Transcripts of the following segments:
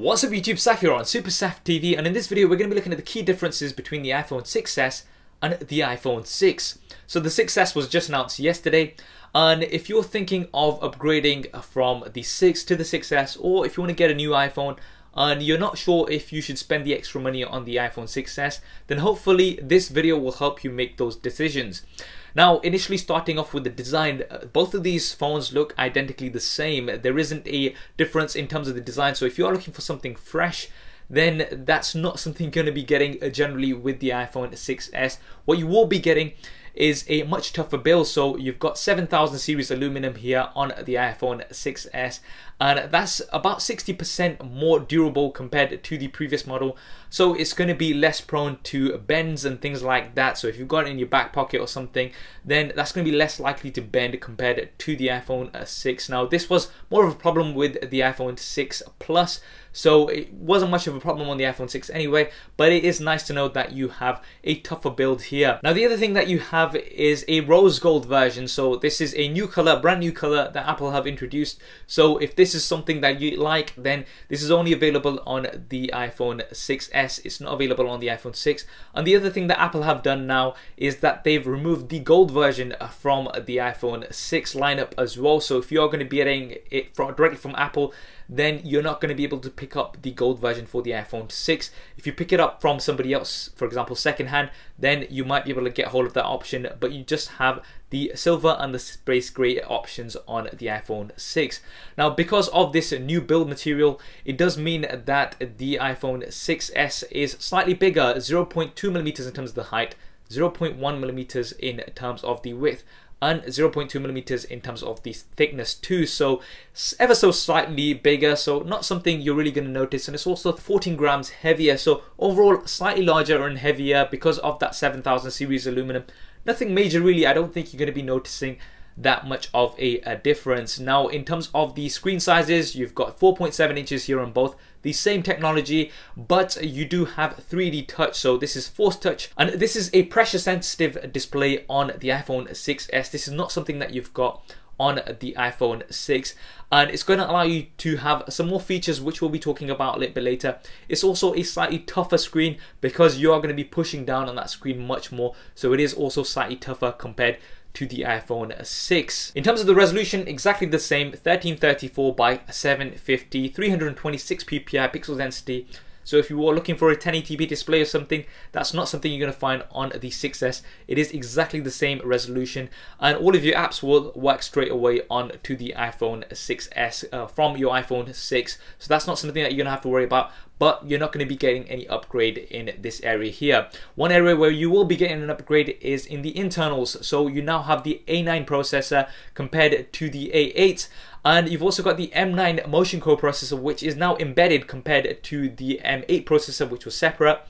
What's up YouTube, Saf here on Super Saf TV, and in this video we're going to be looking at the key differences between the iPhone 6s and the iPhone 6. So the 6s was just announced yesterday, and if you're thinking of upgrading from the 6 to the 6s, or if you want to get a new iPhone and you're not sure if you should spend the extra money on the iPhone 6s, then hopefully this video will help you make those decisions. Now, initially starting off with the design, both of these phones look identically the same. There isn't a difference in terms of the design, so if you are looking for something fresh, then that's not something you're going to be getting generally with the iPhone 6s. What you will be getting is a much tougher build. So you've got 7000 series aluminum here on the iPhone 6s, and that's about 60% more durable compared to the previous model. So it's going to be less prone to bends and things like that. So if you've got it in your back pocket or something, then that's going to be less likely to bend compared to the iPhone 6. Now, this was more of a problem with the iPhone 6 Plus, so it wasn't much of a problem on the iPhone 6 anyway, but it is nice to know that you have a tougher build here. Now, the other thing that you have is a rose gold version. So this is a new color, brand new color that Apple have introduced. So if this is something that you like, then this is only available on the iPhone 6s. It's not available on the iPhone 6. And the other thing that Apple have done now is that they've removed the gold version from the iPhone 6 lineup as well. So if you're going to be getting it directly from Apple, then you're not going to be able to pick up the gold version for the iPhone 6. If you pick it up from somebody else, for example secondhand, then you might be able to get hold of that option, but you just have the silver and the space gray options on the iPhone 6. Now, because of this new build material, it does mean that the iPhone 6s is slightly bigger, 0.2 millimeters in terms of the height, 0.1 millimeters in terms of the width, and 0.2 millimeters in terms of the thickness too. So ever so slightly bigger, so not something you're really going to notice. And it's also 14 grams heavier, so overall slightly larger and heavier because of that 7000 series aluminum. Nothing major really. I don't think you're going to be noticing that much of a difference. Now, in terms of the screen sizes, you've got 4.7 inches here on both, the same technology, but you do have 3D touch. So this is Force Touch, and this is a pressure sensitive display on the iPhone 6s. This is not something that you've got on the iPhone 6, and it's going to allow you to have some more features which we'll be talking about a little bit later. It's also a slightly tougher screen because you are going to be pushing down on that screen much more, so it is also slightly tougher compared to the iPhone 6. In terms of the resolution, exactly the same, 1334 by 750, 326 ppi pixel density. So if you are looking for a 1080p display or something, that's not something you're going to find on the 6s. It is exactly the same resolution, and all of your apps will work straight away on to the iPhone 6s from your iPhone 6. So that's not something that you're going to have to worry about, but you're not going to be getting any upgrade in this area here. One area where you will be getting an upgrade is in the internals. So you now have the A9 processor compared to the A8. And you've also got the M9 motion core processor, which is now embedded compared to the M8 processor, which was separate.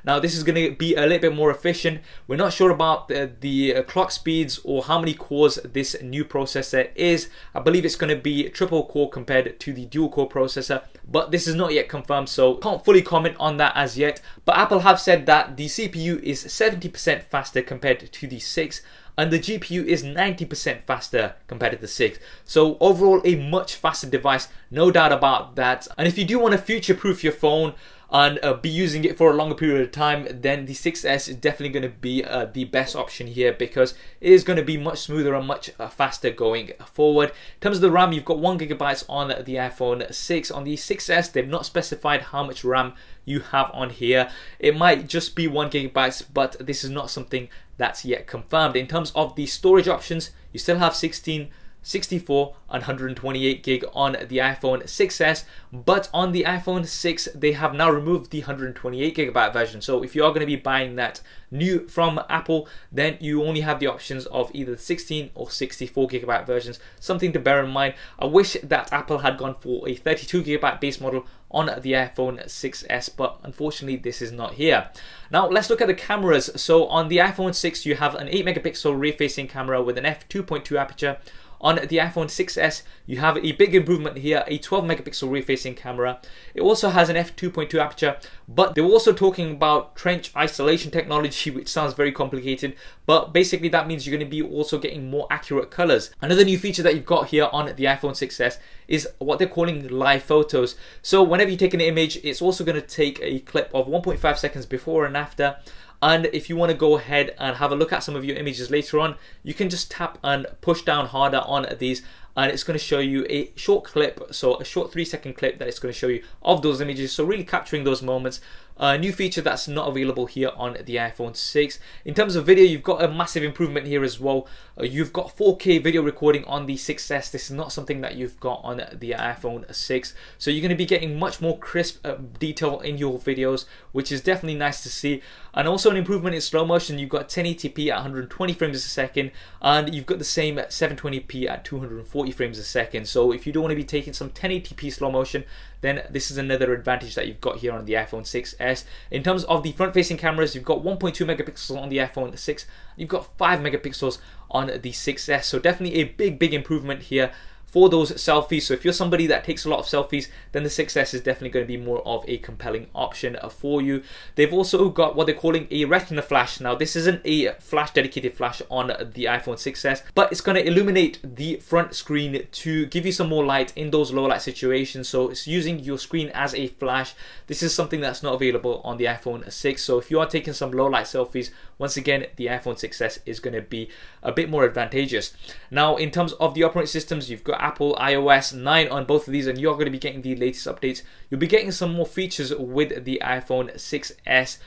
Now, this is going to be a little bit more efficient. We're not sure about the clock speeds or how many cores this new processor is. I believe it's going to be triple core compared to the dual core processor, but this is not yet confirmed, so can't fully comment on that as yet. But Apple have said that the CPU is 70% faster compared to the 6, and the GPU is 90% faster compared to the 6. So overall, a much faster device, no doubt about that. And if you do want to future-proof your phone and be using it for a longer period of time, then the 6s is definitely going to be the best option here, because it is going to be much smoother and much faster going forward. In terms of the RAM, you've got 1GB on the iPhone 6. On the 6s, they've not specified how much RAM you have on here. It might just be 1GB, but this is not something that's yet confirmed. In terms of the storage options, you still have 16, 64 and 128 gig on the iPhone 6s, but on the iPhone 6 they have now removed the 128 gigabyte version. So if you are going to be buying that new from Apple, then you only have the options of either the 16 or 64 gigabyte versions. Something to bear in mind. I wish that Apple had gone for a 32 gigabyte base model on the iPhone 6s, but unfortunately this is not here. Now let's look at the cameras. So on the iPhone 6 you have an 8 megapixel rear facing camera with an f2.2 aperture. On the iPhone 6s, you have a big improvement here, a 12 megapixel rear-facing camera. It also has an f2.2 aperture, but they were also talking about trench isolation technology, which sounds very complicated, but basically that means you're going to be also getting more accurate colors. Another new feature that you've got here on the iPhone 6s is what they're calling live photos. So whenever you take an image, it's also going to take a clip of 1.5 seconds before and after. And if you want to go ahead and have a look at some of your images later on, you can just tap and push down harder on these, and it's going to show you a short clip, so a short 3-second clip that it's going to show you of those images, so really capturing those moments. A new feature that's not available here on the iPhone 6. In terms of video, you've got a massive improvement here as well. You've got 4K video recording on the 6s. This is not something that you've got on the iPhone 6. So you're going to be getting much more crisp detail in your videos, which is definitely nice to see. And also an improvement in slow motion. You've got 1080p at 120 frames a second, and you've got the same 720p at 240 frames a second. So if you don't want to be taking some 1080p slow motion, then this is another advantage that you've got here on the iPhone 6s. In terms of the front-facing cameras, you've got 1.2 megapixels on the iPhone 6. You've got 5 megapixels on the 6s. So definitely a big improvement here for those selfies. So if you're somebody that takes a lot of selfies, then the 6s is definitely going to be more of a compelling option for you. They've also got what they're calling a retina flash. Now this isn't a flash, dedicated flash on the iPhone 6s, but it's going to illuminate the front screen to give you some more light in those low light situations. So it's using your screen as a flash. This is something that's not available on the iPhone 6. So if you are taking some low light selfies, once again, the iPhone 6s is going to be a bit more advantageous. Now in terms of the operating systems, you've got Apple iOS 9 on both of these, and you're going to be getting the latest updates. You'll be getting some more features with the iPhone 6s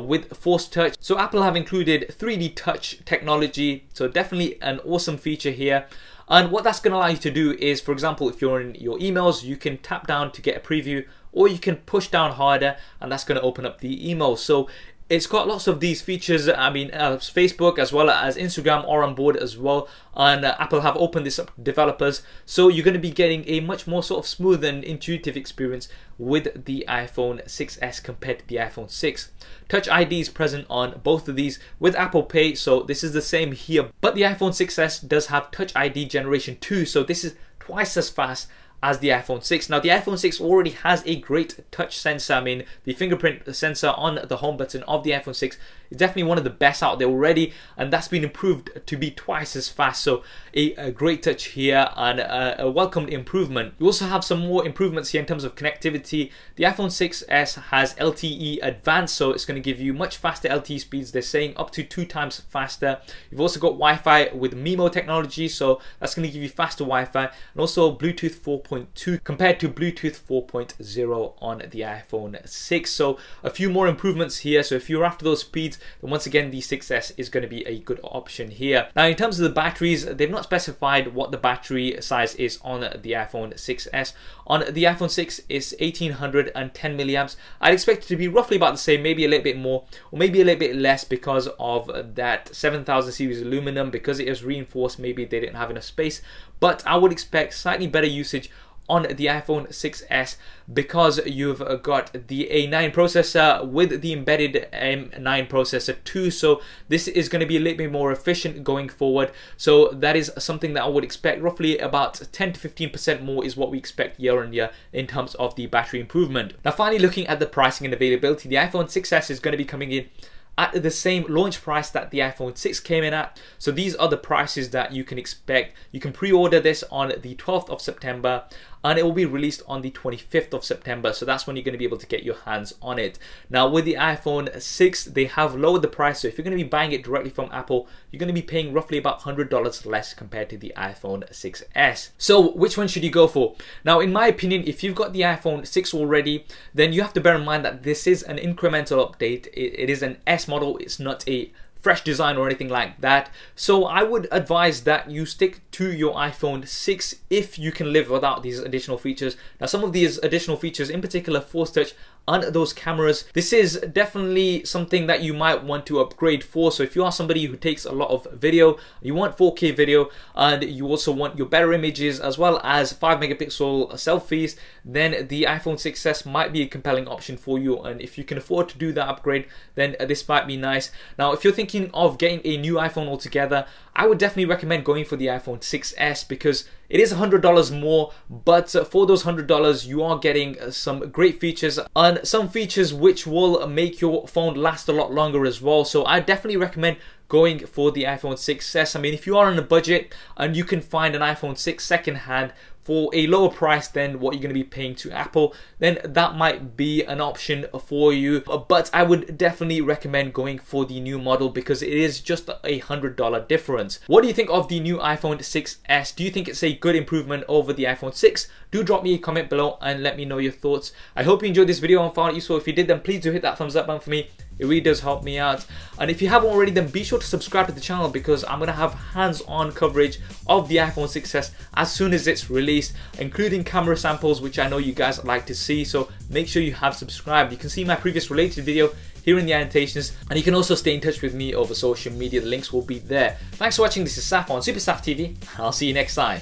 with Force Touch. So Apple have included 3D touch technology, so definitely an awesome feature here. And what that's going to allow you to do is, for example, if you're in your emails, you can tap down to get a preview, or you can push down harder and that's going to open up the email. So it's got lots of these features. I mean, Facebook as well as Instagram are on board as well, and Apple have opened this up to developers. So you're going to be getting a much more sort of smooth and intuitive experience with the iPhone 6s compared to the iPhone 6. Touch ID is present on both of these with Apple Pay, so this is the same here. But the iPhone 6s does have Touch ID Generation 2, so this is twice as fast as the iPhone 6. Now the iPhone 6 already has a great touch sensor. I mean, the fingerprint sensor on the home button of the iPhone 6 is definitely one of the best out there already, and that's been improved to be twice as fast. So a great touch here and a welcomed improvement. You also have some more improvements here in terms of connectivity. The iPhone 6s has LTE Advanced, so it's going to give you much faster LTE speeds. They're saying up to 2 times faster. You've also got Wi-Fi with MIMO technology, so that's going to give you faster Wi-Fi, and also Bluetooth 4.2 compared to Bluetooth 4.0 on the iPhone 6. So a few more improvements here. So if you're after those speeds, then once again the 6s is going to be a good option here. Now in terms of the batteries, they've not specified what the battery size is on the iPhone 6s. On the iPhone 6 it's 1810 milliamps. I'd expect it to be roughly about the same, maybe a little bit more or maybe a little bit less because of that 7000 series aluminum. Because it is reinforced, maybe they didn't have enough space, but I would expect slightly better usage on the iPhone 6s because you've got the A9 processor with the embedded M9 processor too. So this is going to be a little bit more efficient going forward. So that is something that I would expect. Roughly about 10 to 15% more is what we expect year on year in terms of the battery improvement. Now finally, looking at the pricing and availability, the iPhone 6s is going to be coming in at the same launch price that the iPhone 6 came in at. So these are the prices that you can expect. You can pre-order this on the 12th of September and it will be released on the 25th of September. So that's when you're going to be able to get your hands on it. Now with the iPhone 6, they have lowered the price. So if you're going to be buying it directly from Apple, you're going to be paying roughly about $100 less compared to the iPhone 6s. So which one should you go for? Now in my opinion, if you've got the iPhone 6 already, then you have to bear in mind that this is an incremental update. It is an S model, it's not a fresh design or anything like that. So I would advise that you stick to your iPhone 6 if you can live without these additional features. Now some of these additional features, in particular Force Touch and those cameras, this is definitely something that you might want to upgrade for. So if you are somebody who takes a lot of video, you want 4K video, and you also want your better images as well as 5 megapixel selfies, then the iPhone 6s might be a compelling option for you. And if you can afford to do that upgrade, then this might be nice. Now if you're thinking of getting a new iPhone altogether, I would definitely recommend going for the iPhone 6s because it is $100 more, but for those $100 you are getting some great features and some features which will make your phone last a lot longer as well. So I definitely recommend going for the iPhone 6s. I mean, if you are on a budget and you can find an iPhone 6 secondhand for a lower price than what you're going to be paying to Apple, then that might be an option for you. But I would definitely recommend going for the new model because it is just a $100 difference. What do you think of the new iPhone 6s? Do you think it's a good improvement over the iPhone 6? Do drop me a comment below and let me know your thoughts. I hope you enjoyed this video and found it useful. If you did, then please do hit that thumbs up button for me. It really does help me out. And if you haven't already, then be sure to subscribe to the channel because I'm going to have hands-on coverage of the iPhone 6s as soon as it's released, including camera samples, which I know you guys like to see. So make sure you have subscribed. You can see my previous related video here in the annotations, and you can also stay in touch with me over social media. The links will be there. Thanks for watching. This is Saf on Super Saf TV. I'll see you next time.